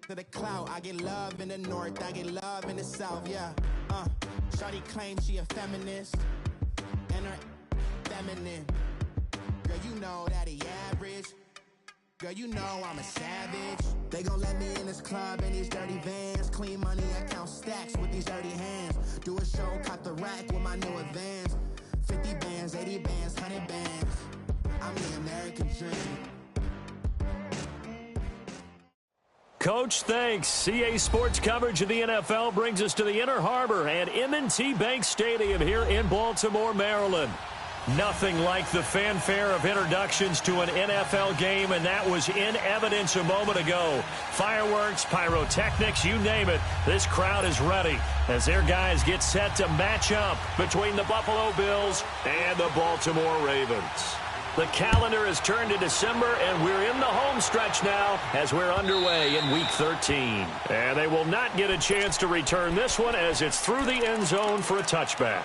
To the clout, I get love in the north, I get love in the south, yeah. Shawty claims she a feminist, and her feminine. Girl, you know that he average. Girl, you know I'm a savage. They gon' let me in this club in these dirty vans. Clean money, I count stacks with these dirty hands. Do a show, cop the rack with my new advance. 50 bands, 80 bands, 100 bands. I'm the American dream. Coach, thanks. CA Sports coverage of the NFL brings us to the Inner Harbor and M&T Bank Stadium here in Baltimore, Maryland. Nothing like the fanfare of introductions to an NFL game, and that was in evidence a moment ago. Fireworks, pyrotechnics, you name it. This crowd is ready as their guys get set to match up between the Buffalo Bills and the Baltimore Ravens. The calendar has turned to December, and we're in the home stretch now as we're underway in Week 13. And they will not get a chance to return this one as it's through the end zone for a touchback.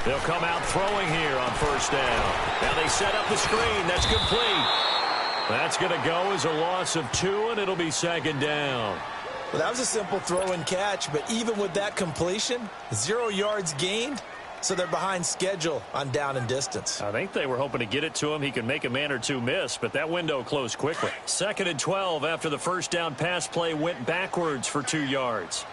They'll come out throwing here on first down. Now they set up the screen. That's complete. That's going to go as a loss of 2, and it'll be second down. Well, that was a simple throw and catch, but even with that completion, 0 yards gained, so they're behind schedule on down and distance. I think they were hoping to get it to him. He could make a man or two miss, but that window closed quickly. 2nd and 12 after the first down pass play went backwards for 2 yards.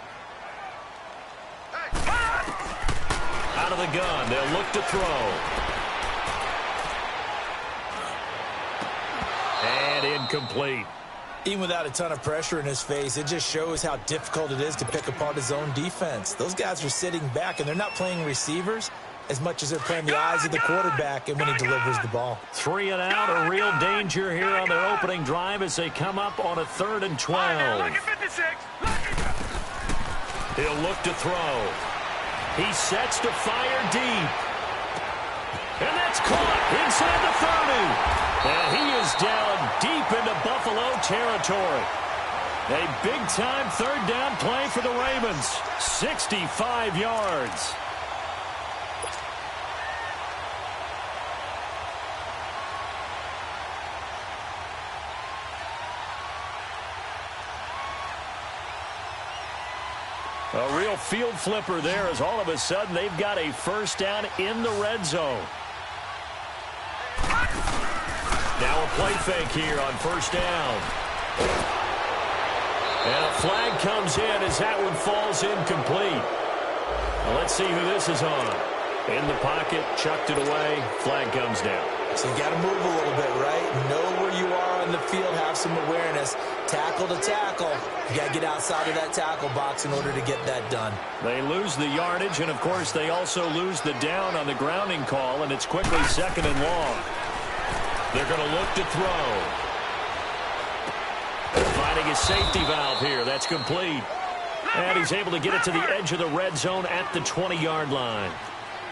Out of the gun, they'll look to throw. And incomplete. Even without a ton of pressure in his face, it just shows how difficult it is to pick apart his own defense. Those guys are sitting back, and they're not playing receivers as much as they're playing the eyes of the quarterback and when he delivers the ball. 3 and out, a real danger here on their opening drive as they come up on a 3rd and 12. He'll look to throw. He sets to fire deep. And that's caught inside the 30. And he is down deep into Buffalo territory. A big-time 3rd down play for the Ravens. 65 yards. A real field flipper there as all of a sudden they've got a first down in the red zone. Now a play fake here on first down. And a flag comes in as that one falls incomplete. Now let's see who this is on. In the pocket, chucked it away, flag comes down. So you got to move a little bit, right? Know where you are on the field, have some awareness. Tackle to tackle. You got to get outside of that tackle box in order to get that done. They lose the yardage, and of course they also lose the down on the grounding call, and it's quickly 2nd and long. They're going to look to throw. Finding his safety valve here. That's complete. And he's able to get it to the edge of the red zone at the 20-yard line.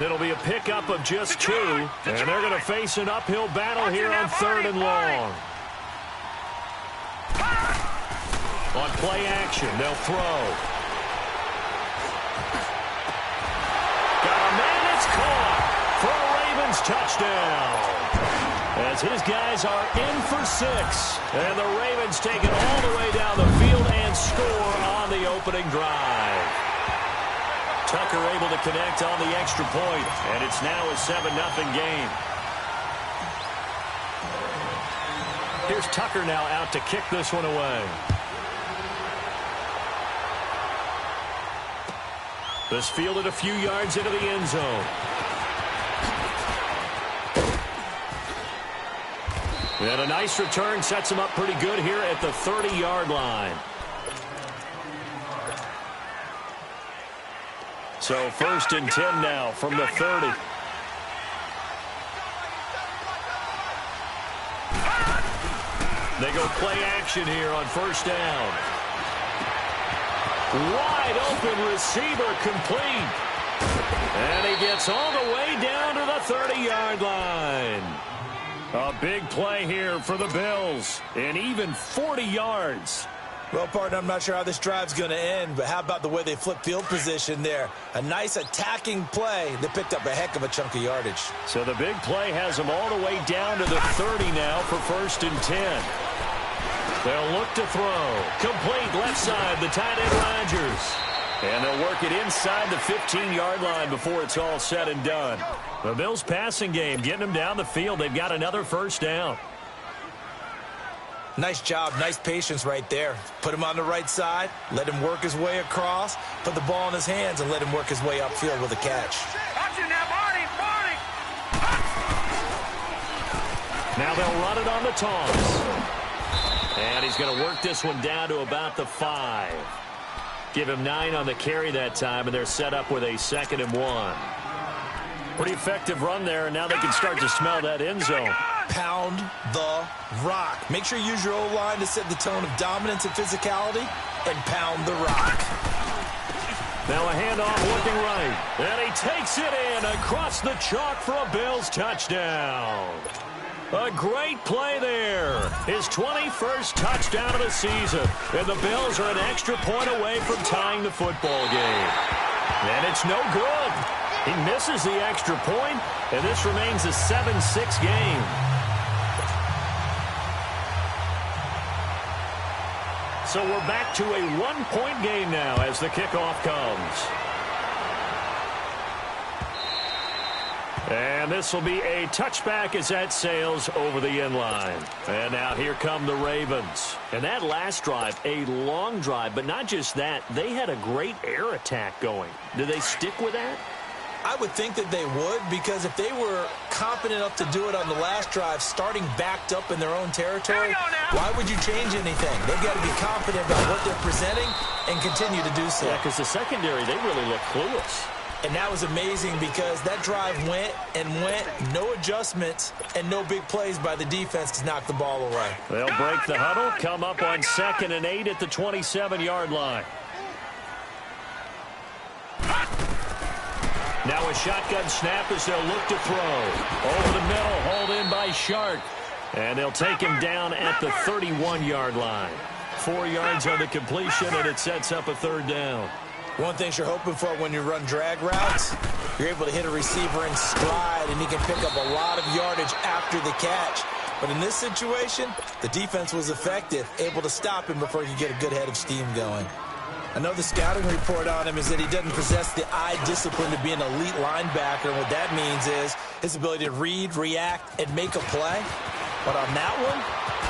It'll be a pickup of just 2, and they're going to face an uphill battle here on 3rd and long. On play action, they'll throw. Got a man that's caught for a Ravens touchdown. As his guys are in for 6, and the Ravens take it all the way down the field and score on the opening drive. Tucker able to connect on the extra point, and it's now a 7-0 game. Here's Tucker now out to kick this one away. This fielded a few yards into the end zone. And a nice return sets him up pretty good here at the 30-yard line. So 1st and 10 now from the 30. They go play action here on first down. Wide open receiver complete. And he gets all the way down to the 30-yard line. A big play here for the Bills, and even 40 yards. Well, partner, I'm not sure how this drive's going to end, but how about the way they flip field position there? A nice attacking play that picked up a heck of a chunk of yardage. So the big play has them all the way down to the 30 now for 1st and 10. They'll look to throw. Complete left side, the tight end Rodgers. And they'll work it inside the 15-yard line before it's all said and done. The Bills' passing game getting them down the field. They've got another 1st down. Nice job, nice patience right there. Put him on the right side, let him work his way across, put the ball in his hands, and let him work his way upfield with a catch. Now they'll run it on the toss. And he's going to work this one down to about the 5. Give him 9 on the carry that time, and they're set up with a 2nd and 1. Pretty effective run there, and now they can start to smell that end zone. Pound the rock. Make sure you use your O-line to set the tone of dominance and physicality, and pound the rock. Now a handoff looking right, and he takes it in across the chalk for a Bills touchdown. A great play there. His 21st touchdown of the season, and the Bills are an extra point away from tying the football game. And it's no good. He misses the extra point, and this remains a 7-6 game. So we're back to a 1-point game now as the kickoff comes. And this will be a touchback as that sails over the end line. And now here come the Ravens. And that last drive, a long drive, but not just that. They had a great air attack going. Do they stick with that? I would think that they would, because if they were confident enough to do it on the last drive, starting backed up in their own territory, why would you change anything? They've got to be confident about what they're presenting and continue to do so. Yeah, because the secondary, they really look clueless. And that was amazing because that drive went and went, no adjustments, and no big plays by the defense to knock the ball away. They'll break the huddle, come up on 2nd and 8 at the 27-yard line. Now a shotgun snap as they'll look to throw. Over the middle, hauled in by Shark. And they'll take him down at the 31-yard line. 4 yards on the completion, and it sets up a 3rd down. One thing you're hoping for when you run drag routes, you're able to hit a receiver in stride, and he can pick up a lot of yardage after the catch. But in this situation, the defense was effective, able to stop him before he could get a good head of steam going. I know the scouting report on him is that he doesn't possess the eye discipline to be an elite linebacker. And what that means is his ability to read, react, and make a play. But on that one,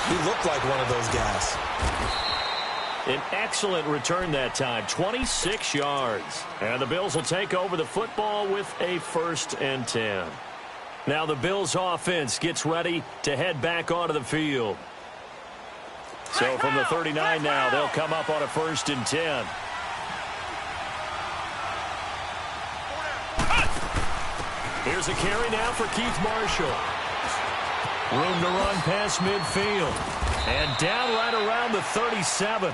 he looked like one of those guys. An excellent return that time, 26 yards. And the Bills will take over the football with a 1st and 10. Now the Bills offense gets ready to head back onto the field. So from the 39 now, they'll come up on a 1st and 10. Here's a carry now for Keith Marshall. Room to run past midfield. And down right around the 37.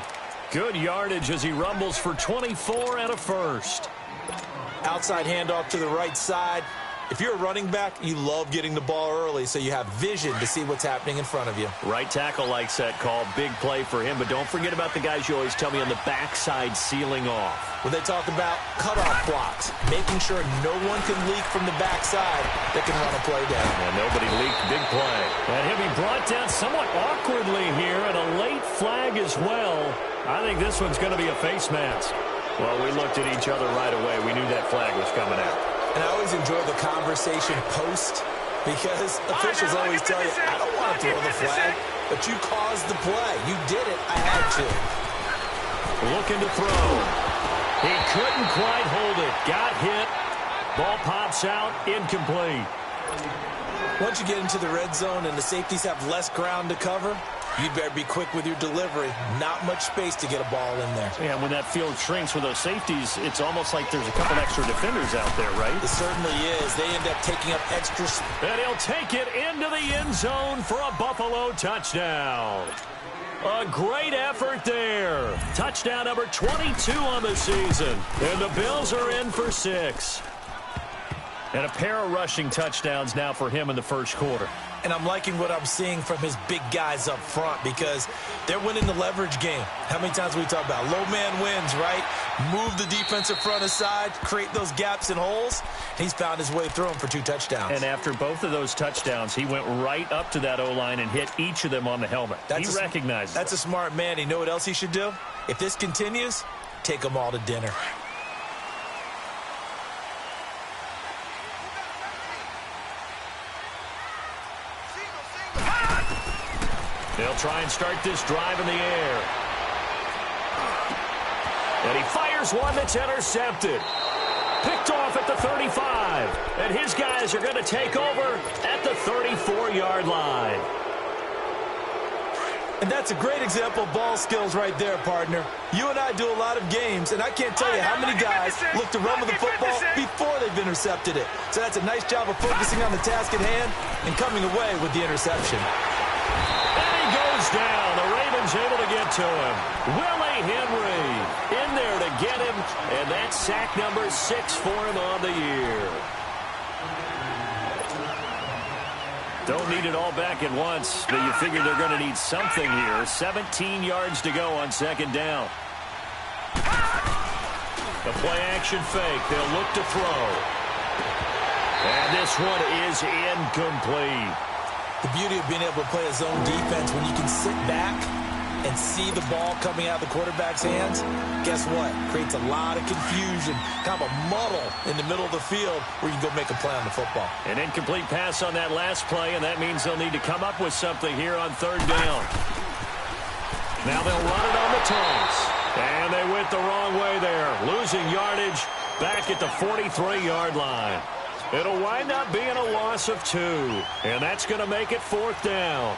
Good yardage as he rumbles for 24 and a 1st. Outside handoff to the right side. If you're a running back, you love getting the ball early so you have vision to see what's happening in front of you. Right tackle likes that call. Big play for him. But don't forget about the guys you always tell me on the backside sealing off. When they talk about cutoff blocks, making sure no one can leak from the backside that can run a play down. And nobody leaked. Big play. And he'll be brought down somewhat awkwardly here, and a late flag as well. I think this one's going to be a face mask. Well, we looked at each other right away. We knew that flag was coming out. And I always enjoy the conversation post because officials always tell you, I don't want to throw the flag, but you caused the play. You did it. I had to. Looking to throw. He couldn't quite hold it. Got hit. Ball pops out. Incomplete. Once you get into the red zone and the safeties have less ground to cover, you better be quick with your delivery. Not much space to get a ball in there. Yeah, when that field shrinks with those safeties, it's almost like there's a couple extra defenders out there, right? It certainly is. They end up taking up extra. And he'll take it into the end zone for a Buffalo touchdown. A great effort there. Touchdown number 22 on the season. And the Bills are in for 6. And a pair of rushing touchdowns now for him in the first quarter. And I'm liking what I'm seeing from his big guys up front because they're winning the leverage game. How many times we talk about low man wins, right? Move the defensive front aside, create those gaps and holes. He's found his way through them for 2 touchdowns. And after both of those touchdowns, he went right up to that O-line and hit each of them on the helmet. He recognizes That's a smart man. You know what else he should do? If this continues, take them all to dinner. They'll try and start this drive in the air. And he fires one that's intercepted. Picked off at the 35. And his guys are going to take over at the 34-yard line. And that's a great example of ball skills right there, partner. You and I do a lot of games, and I can't tell you how many guys look to run with the football before they've intercepted it. So that's a nice job of focusing on the task at hand and coming away with the interception. Goes down. The Ravens able to get to him. Willie Henry in there to get him, and that's sack number 6 for him on the year. Don't need it all back at once, but you figure they're going to need something here. 17 yards to go on second down. The play-action fake. They'll look to throw. And this one is incomplete. The beauty of being able to play a zone defense when you can sit back and see the ball coming out of the quarterback's hands, guess what? Creates a lot of confusion, kind of a muddle in the middle of the field where you can go make a play on the football. An incomplete pass on that last play, and that means they'll need to come up with something here on third down. Now they'll run it on the toss. And they went the wrong way there, losing yardage back at the 43-yard line. It'll wind up being a loss of 2, and that's going to make it 4th down.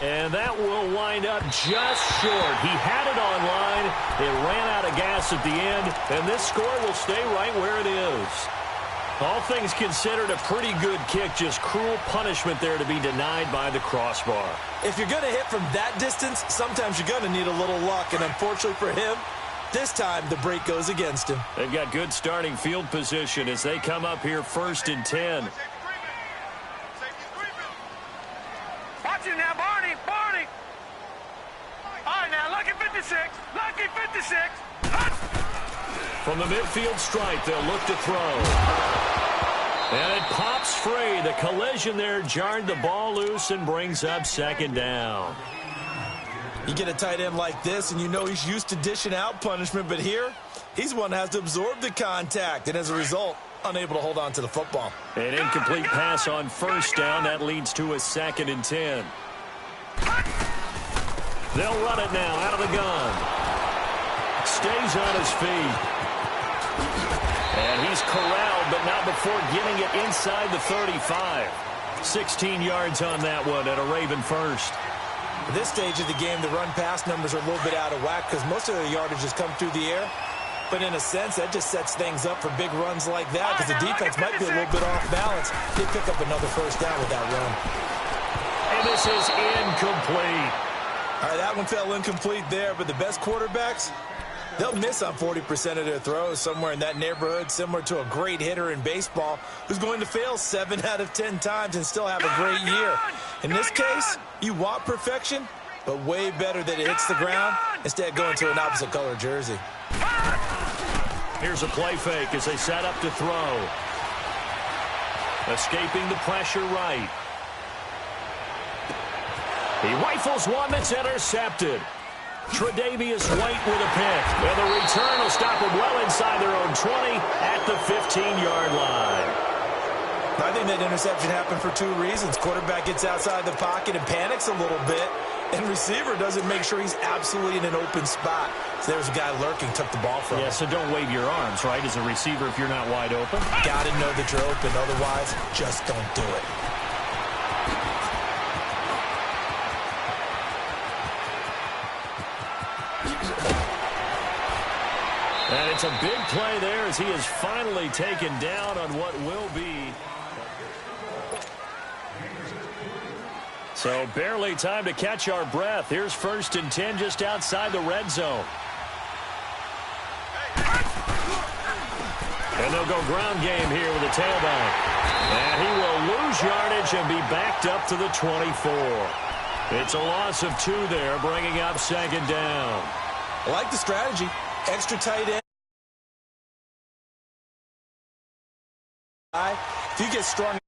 And that will wind up just short. He had it on line. It ran out of gas at the end, and this score will stay right where it is. All things considered, a pretty good kick, just cruel punishment there to be denied by the crossbar. If you're going to hit from that distance, sometimes you're going to need a little luck, and unfortunately for him, this time the break goes against him. They've got good starting field position as they come up here 1st and 10. Watch it now, Barney, Barney. All right, now, lucky 56, lucky 56. From the midfield stripe, they'll look to throw. And it pops free. The collision there jarred the ball loose and brings up 2nd down. You get a tight end like this, and you know he's used to dishing out punishment, but here, he's one that has to absorb the contact, and as a result, unable to hold on to the football. An incomplete pass on 1st down. That leads to a 2nd and 10. They'll run it now out of the gun. Stays on his feet. And he's corralled, but not before getting it inside the 35. 16 yards on that one at a Raven first. At this stage of the game, the run-pass numbers are a little bit out of whack because most of the yardage has come through the air. But in a sense, that just sets things up for big runs like that because the defense might be a little bit off balance. They pick up another 1st down with that run. And this is incomplete. All right, that one fell incomplete there, but the best quarterbacks, they'll miss on 40% of their throws, somewhere in that neighborhood, similar to a great hitter in baseball who's going to fail 7 out of 10 times and still have a great year. In this case, you want perfection, but way better that it hits the ground instead of going to an opposite color jersey. Here's a play fake as they set up to throw. Escaping the pressure right. He rifles one that's intercepted. Tre'Davious White with a pick. And the return will stop him well inside their own 20 at the 15-yard line. I think that interception happened for 2 reasons. Quarterback gets outside the pocket and panics a little bit, and receiver doesn't make sure he's absolutely in an open spot. So there's a guy lurking, took the ball from him. Yeah, so don't wave your arms, right, as a receiver if you're not wide open. Got to know that you're open. Otherwise, just don't do it. And it's a big play there as he is finally taken down on what will be So barely time to catch our breath. Here's 1st and 10 just outside the red zone. And they'll go ground game here with a tailback. And he will lose yardage and be backed up to the 24. It's a loss of 2 there, bringing up 2nd down. I like the strategy. Extra tight end. If you get strong